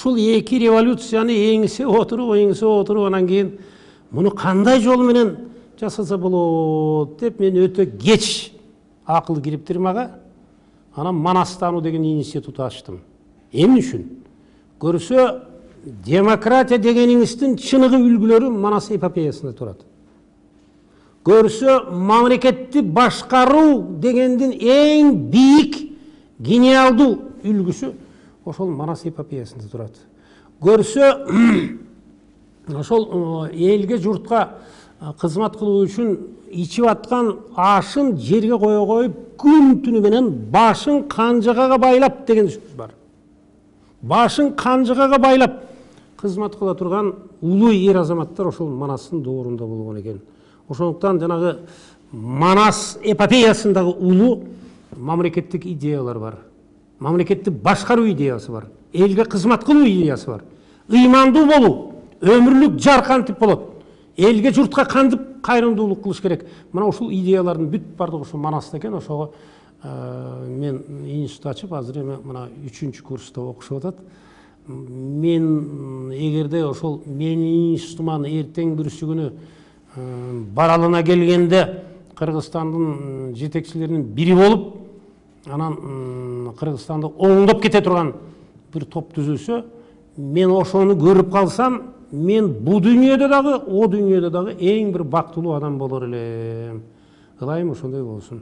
ушул эки революцияны эңисе отуруп анан кийин муну кандай жол менен жасаса болот деп мен өтө кеч акыл кириптир мага. Анан Манастануу деген институт ачтым. Эмне үчүн? Көрсө демократия дегениңиздин чыныгы үлгүлөрү Манас эпопеясында турат. Көрсө мамлекетти башкаруу дегендин эң бийик гениалдуу үлгүсү ошол Манас эпопеясында турат. Көрсө ошол элге журтка кызмат кылуу үчүн ичип аткан ашын жерге коюп күн түнү менен башын канжагага байлап деген сөз бар. Башын канжагага байлап кызмат кыла турган улуу эр азаматтар ошол Манастын доорунда болгон экен. Ошондуктан жанагы Манас эпопеясындагы улуу мамлекеттик идеялар бар. Мамлекетти башкаруу идеясы бар. Элге кызмат кылуу идеясы бар. Ыймандуу болуу, өмүрлүк жар кантип болот? Элге журтка кантип кайрымдуулук кылыш керек? Мына ушул идеялардын бүт бардыгы ошо Манаста экен. Ошого мен институт ачып, азыр эми мына 3-чү курста окушуп атат. Мен эгерде ошол менин институтуман эртең бүрүсү күнү баралына келгенде Кыргызстандын жетекчилеринин бири болуп, анан Кыргызстанды оңдоп кете турган бир топ түзүлсө, мен ошону көрүп калсам, мен бу дүйнөдө дагы, о дүйнөдө дагы эң бир бактылуу адам болор элем. Ылайым ошондой болсун.